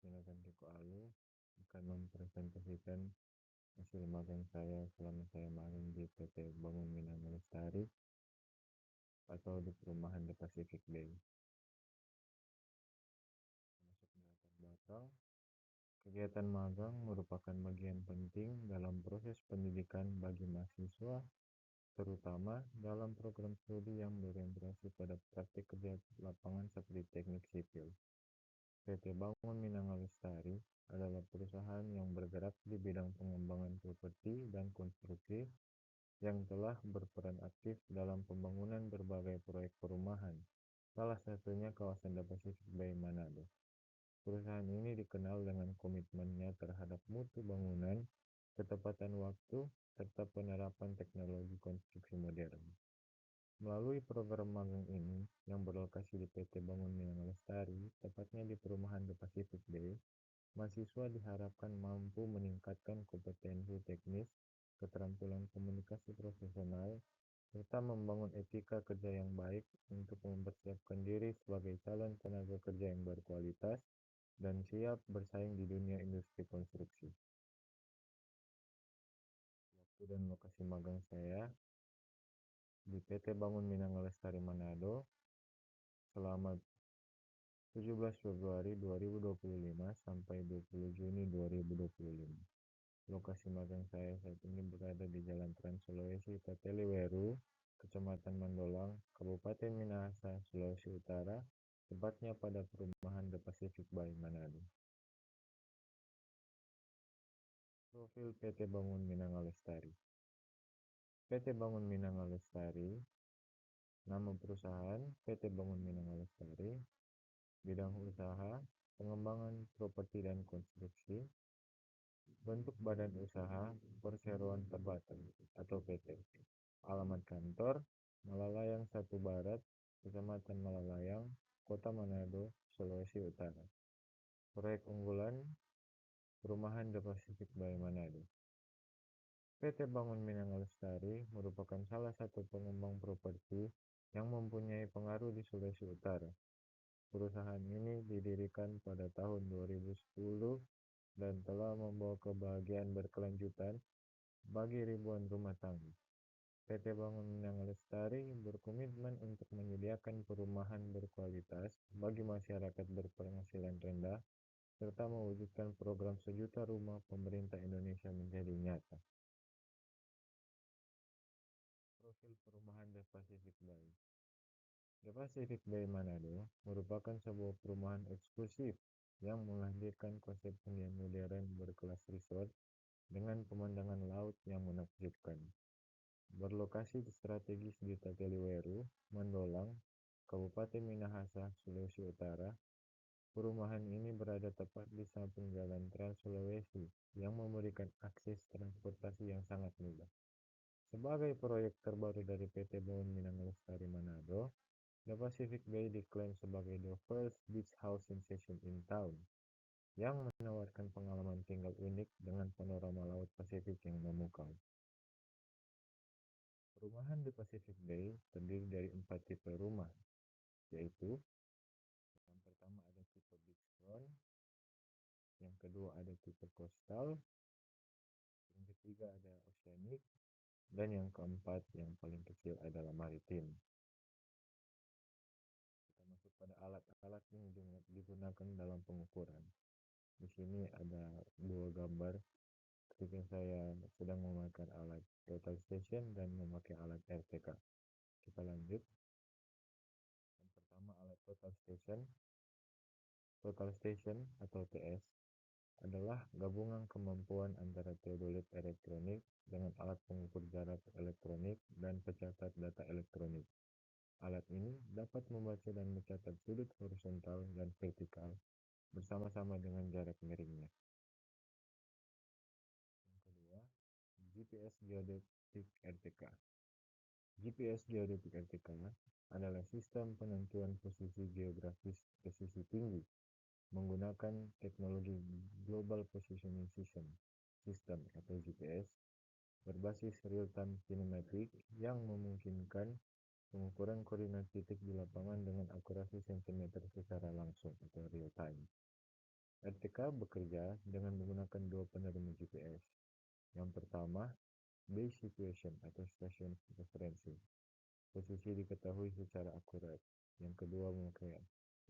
Minagantiko Alu akan mempresentasikan hasil magang saya selama saya magang di PT Bangun Minang Lestari atau di Perumahan The Pacific Bay. Masuk di latar belakang, kegiatan magang merupakan bagian penting dalam proses pendidikan bagi mahasiswa, terutama dalam program studi yang berorientasi pada praktik kerja lapangan seperti teknik sipil. PT Bangun Minang Lestari adalah perusahaan yang bergerak di bidang pengembangan properti dan konstruksi yang telah berperan aktif dalam pembangunan berbagai proyek perumahan, salah satunya kawasan The Pacific Bay Manado. Perusahaan ini dikenal dengan komitmennya terhadap mutu bangunan, ketepatan waktu, serta penerapan teknologi konstruksi modern. Melalui program magang ini, yang berlokasi di PT Bangun Minang Lestari, tepatnya di Perumahan The Pacific Bay, mahasiswa diharapkan mampu meningkatkan kompetensi teknis, keterampilan komunikasi profesional, serta membangun etika kerja yang baik untuk mempersiapkan diri sebagai calon tenaga kerja yang berkualitas dan siap bersaing di dunia industri konstruksi. Waktu dan lokasi magang saya di PT Bangun Minang Lestari Manado selama 17 Februari 2025 sampai 20 Juni 2025. Lokasi magang saya saat ini berada di Jalan Trans Sulawesi Tateliweru, Kecamatan Mandolang, Kabupaten Minahasa, Sulawesi Utara, tepatnya pada Perumahan The Pacific Bay Manado. Profil PT Bangun Minang Lestari. PT Bangun Minang Lestari, nama perusahaan PT Bangun Minang Lestari, bidang usaha, pengembangan properti dan konstruksi, bentuk badan usaha, perseroan terbatas atau PT. Alamat kantor, Malalayang 1 Barat, Kecamatan Malalayang, Kota Manado, Sulawesi Utara. Proyek unggulan, Perumahan The Pacific Bay Manado. PT Bangun Minang Lestari merupakan salah satu pengembang properti yang mempunyai pengaruh di Sulawesi Utara. Perusahaan ini didirikan pada tahun 2010 dan telah membawa kebahagiaan berkelanjutan bagi ribuan rumah tangga. PT Bangun Minang Lestari berkomitmen untuk menyediakan perumahan berkualitas bagi masyarakat berpenghasilan rendah serta mewujudkan program 1 juta rumah pemerintah Indonesia menjadi nyata. Profil perumahan The Pacific Bay. The Pacific Bay Manado merupakan sebuah perumahan eksklusif yang menghadirkan konsep hunian modern berkelas resort dengan pemandangan laut yang menakjubkan. Berlokasi strategis di Tateliweru, Mandolang, Kabupaten Minahasa, Sulawesi Utara, perumahan ini berada tepat di samping Jalan Trans Sulawesi yang memberikan akses transportasi yang sangat mudah. Sebagai proyek terbaru dari PT Bangun Minang Lestari Manado, The Pacific Bay diklaim sebagai the first beach house sensation in town, yang menawarkan pengalaman tinggal unik dengan panorama Laut Pasifik yang memukau. Perumahan di Pacific Bay terdiri dari 4 tipe rumah, yaitu yang pertama ada tipe beachfront, yang kedua ada tipe coastal, yang ketiga ada oceanic, dan yang keempat yang paling kecil adalah maritim. Kita masuk pada alat-alat yang digunakan dalam pengukuran. Di sini ada 2 gambar ketika saya sedang memakai alat total station dan memakai alat RTK. Kita lanjut. Yang pertama alat total station. Total station atau TS adalah gabungan kemampuan antara teodolit elektronik dengan alat pengukur jarak elektronik dan pencatat data elektronik. Alat ini dapat membaca dan mencatat sudut horizontal dan vertikal bersama-sama dengan jarak miringnya. Yang kedua, GPS Geodetik RTK. GPS Geodetik RTK adalah sistem penentuan posisi geografis presisi tinggi menggunakan teknologi Global Positioning System atau GPS berbasis real-time kinematik yang memungkinkan pengukuran koordinat titik di lapangan dengan akurasi sentimeter secara langsung atau real time. RTK bekerja dengan menggunakan dua penerima GPS. Yang pertama, Base Situation atau Station Referensi. Posisi diketahui secara akurat. Yang kedua memakai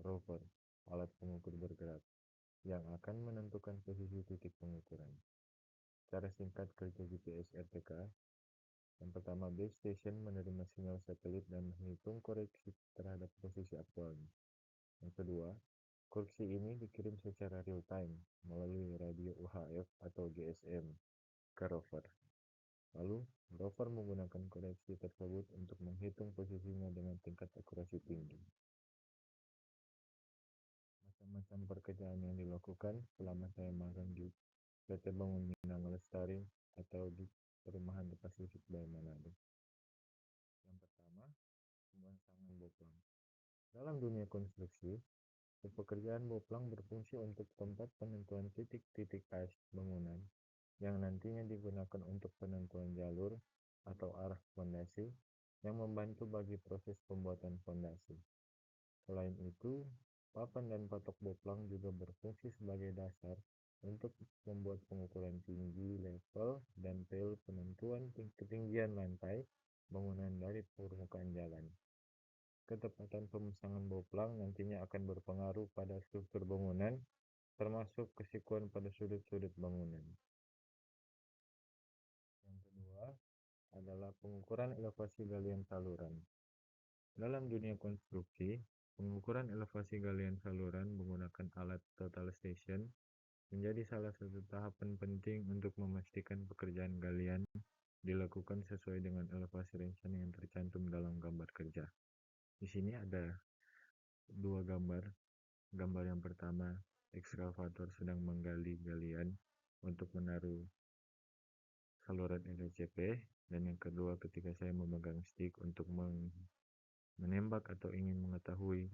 rover, alat pengukur bergerak, yang akan menentukan posisi titik pengukuran. Cara singkat kerja GPS RTK. Yang pertama, base station menerima sinyal satelit dan menghitung koreksi terhadap posisi aktualnya. Yang kedua, koreksi ini dikirim secara real time melalui radio UHF atau GSM ke rover. Lalu, rover menggunakan koreksi tersebut untuk menghitung posisinya dengan tingkat akurasi tinggi. Macam-macam pekerjaan yang dilakukan selama saya magang di PT Bangun Minang Lestari atau di Perumahan The Pacific Bay Manado. Yang pertama, pemasangan boplang. Dalam dunia konstruksi, pekerjaan boplang berfungsi untuk tempat penentuan titik-titik as bangunan yang nantinya digunakan untuk penentuan jalur atau arah fondasi yang membantu bagi proses pembuatan fondasi. Selain itu, papan dan patok boplang juga berfungsi sebagai dasar untuk membuat pengukuran tinggi, level, dan pel penentuan ketinggian lantai bangunan dari permukaan jalan. Ketepatan pemasangan boplang nantinya akan berpengaruh pada struktur bangunan, termasuk kesikuan pada sudut-sudut bangunan. Yang kedua adalah pengukuran elevasi galian saluran. Dalam dunia konstruksi, pengukuran elevasi galian saluran menggunakan alat total station menjadi salah satu tahapan penting untuk memastikan pekerjaan galian dilakukan sesuai dengan elevasi rencana yang tercantum dalam gambar kerja. Di sini ada dua gambar. Gambar yang pertama, ekskavator sedang menggali galian untuk menaruh saluran LCP, dan yang kedua ketika saya memegang stick untuk menembak atau ingin mengetahui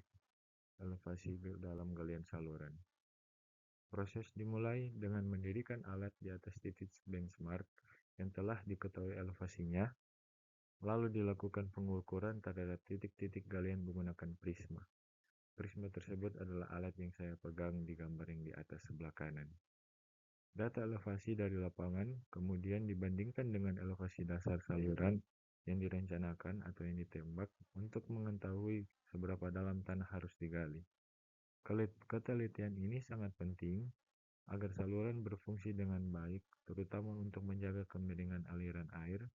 elevasi dalam galian saluran. Proses dimulai dengan mendirikan alat di atas titik benchmark yang telah diketahui elevasinya, lalu dilakukan pengukuran terhadap titik-titik galian menggunakan prisma. Prisma tersebut adalah alat yang saya pegang di gambar yang di atas sebelah kanan. Data elevasi dari lapangan kemudian dibandingkan dengan elevasi dasar saluran yang direncanakan atau yang ditembak untuk mengetahui seberapa dalam tanah harus digali. Ketelitian ini sangat penting agar saluran berfungsi dengan baik, terutama untuk menjaga kemiringan aliran air,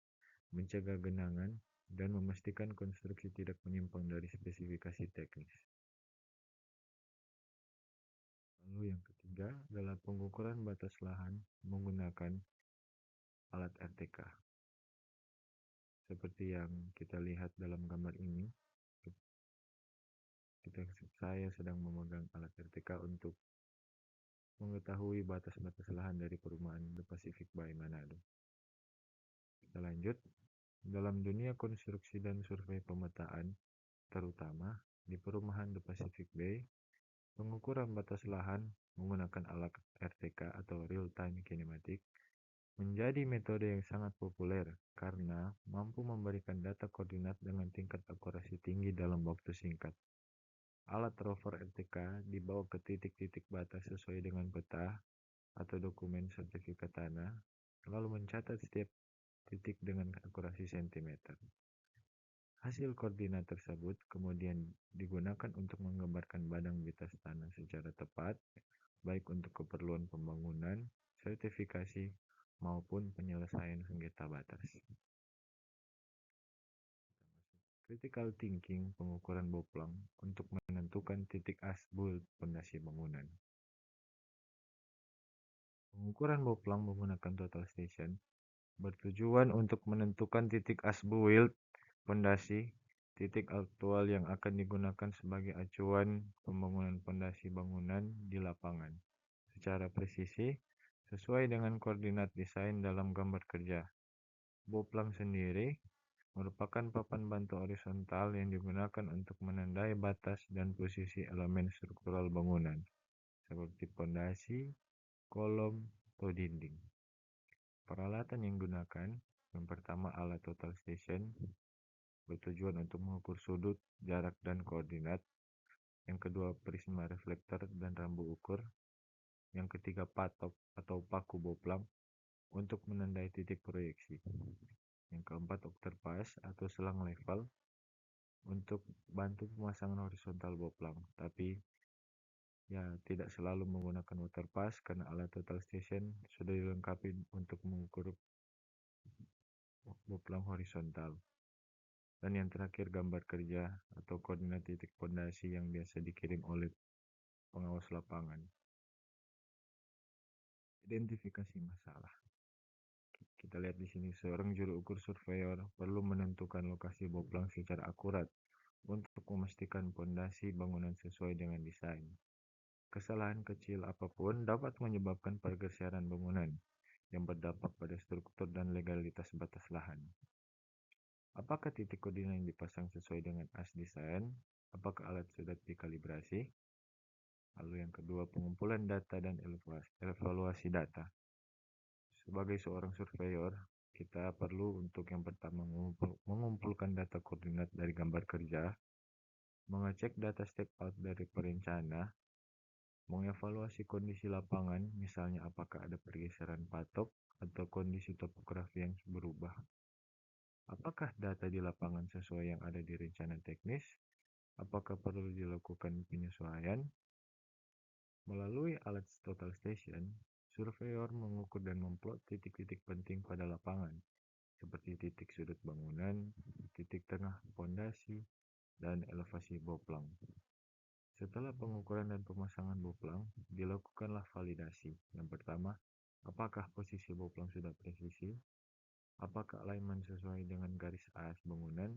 mencegah genangan, dan memastikan konstruksi tidak menyimpang dari spesifikasi teknis. Lalu yang ketiga adalah pengukuran batas lahan menggunakan alat RTK. Seperti yang kita lihat dalam gambar ini, saya sedang memegang alat RTK untuk mengetahui batas-batas lahan dari perumahan The Pacific Bay Manado. Kita lanjut. Dalam dunia konstruksi dan survei pemetaan, terutama di perumahan The Pacific Bay, pengukuran batas lahan menggunakan alat RTK atau Real Time Kinematic menjadi metode yang sangat populer karena mampu memberikan data koordinat dengan tingkat akurasi tinggi dalam waktu singkat. Alat rover RTK dibawa ke titik-titik batas sesuai dengan peta atau dokumen sertifikat tanah, lalu mencatat setiap titik dengan akurasi sentimeter. Hasil koordinat tersebut kemudian digunakan untuk menggambarkan badan batas tanah secara tepat, baik untuk keperluan pembangunan, sertifikasi, maupun penyelesaian sengketa batas. Critical thinking pengukuran boplang untuk menentukan titik as-built fondasi bangunan. Pengukuran boplang menggunakan total station bertujuan untuk menentukan titik as-built fondasi, titik aktual yang akan digunakan sebagai acuan pembangunan fondasi bangunan di lapangan secara presisi sesuai dengan koordinat desain dalam gambar kerja. Boplang sendiri merupakan papan bantu horizontal yang digunakan untuk menandai batas dan posisi elemen struktural bangunan seperti fondasi, kolom, atau dinding. Peralatan yang digunakan, yang pertama alat total station bertujuan untuk mengukur sudut, jarak, dan koordinat. Yang kedua prisma reflektor dan rambu ukur. Yang ketiga, patok atau paku boplang untuk menandai titik proyeksi. Yang keempat, overpass atau selang level untuk bantu pemasangan horizontal boplang. Tapi ya tidak selalu menggunakan overpass karena alat total station sudah dilengkapi untuk mengukur boplang horizontal. Dan yang terakhir, gambar kerja atau koordinat titik pondasi yang biasa dikirim oleh pengawas lapangan. Identifikasi masalah. Kita lihat di sini, seorang juru ukur surveyor perlu menentukan lokasi boplang secara akurat untuk memastikan pondasi bangunan sesuai dengan desain. Kesalahan kecil apapun dapat menyebabkan pergeseran bangunan yang berdampak pada struktur dan legalitas batas lahan. Apakah titik koordinat yang dipasang sesuai dengan as desain? Apakah alat sudah dikalibrasi? Lalu yang kedua, pengumpulan data dan evaluasi data. Sebagai seorang surveyor, kita perlu untuk yang pertama mengumpulkan data koordinat dari gambar kerja, mengecek data step out dari perencana, mengevaluasi kondisi lapangan, misalnya apakah ada pergeseran patok atau kondisi topografi yang berubah. Apakah data di lapangan sesuai yang ada di rencana teknis? Apakah perlu dilakukan penyesuaian? Melalui alat total station, surveyor mengukur dan memplot titik-titik penting pada lapangan, seperti titik sudut bangunan, titik tengah pondasi, dan elevasi boplang. Setelah pengukuran dan pemasangan boplang, dilakukanlah validasi. Yang pertama, apakah posisi boplang sudah presisi? Apakah alignment sesuai dengan garis as bangunan?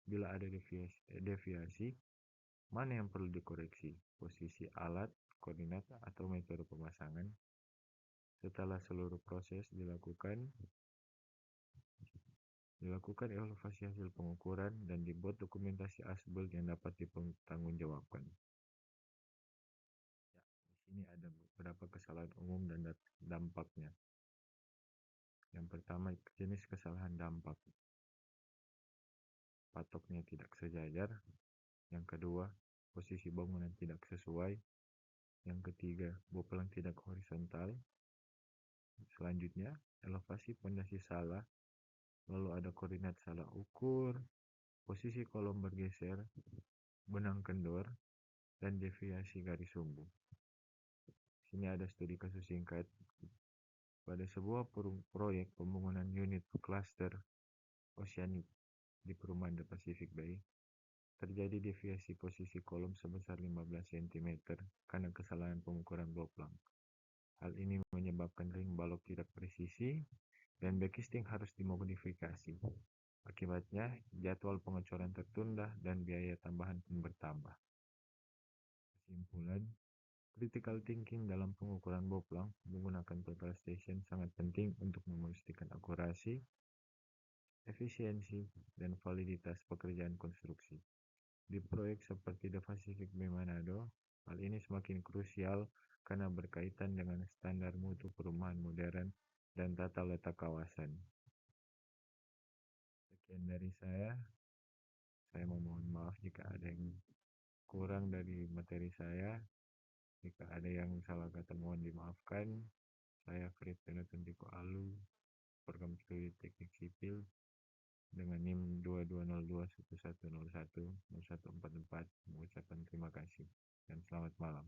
Bila ada deviasi, mana yang perlu dikoreksi? Posisi alat, koordinat, atau metode pemasangan? Setelah seluruh proses dilakukan evaluasi hasil pengukuran dan dibuat dokumentasi as-built yang dapat dipertanggungjawabkan. Di sini ada beberapa kesalahan umum dan dampaknya. Yang pertama, jenis kesalahan dampak. Patoknya tidak sejajar. Yang kedua, posisi bangunan tidak sesuai. Yang ketiga, boplang tidak horizontal. Selanjutnya, elevasi pondasi salah, lalu ada koordinat salah ukur, posisi kolom bergeser, benang kendor, dan deviasi garis sumbu. Sini ada studi kasus singkat. Pada sebuah proyek pembangunan unit cluster Oceanic di perumahan The Pacific Bay, terjadi deviasi posisi kolom sebesar 15 cm karena kesalahan pengukuran boplang. Hal ini menyebabkan ring balok tidak presisi dan backcasting harus dimodifikasi. Akibatnya, jadwal pengecoran tertunda dan biaya tambahan pun bertambah. Kesimpulan, critical thinking dalam pengukuran boplang menggunakan total station sangat penting untuk memastikan akurasi, efisiensi, dan validitas pekerjaan konstruksi. Di proyek seperti The Pacific Bay Manado, hal ini semakin krusial karena berkaitan dengan standar mutu perumahan modern dan tata letak kawasan. Sekian dari saya. Saya memohon maaf jika ada yang kurang dari materi saya. Jika ada yang salah kata, mohon dimaafkan. Saya Frit Penutundiko Alu, program studi teknik sipil dengan NIM 220211010144, mengucapkan terima kasih dan selamat malam.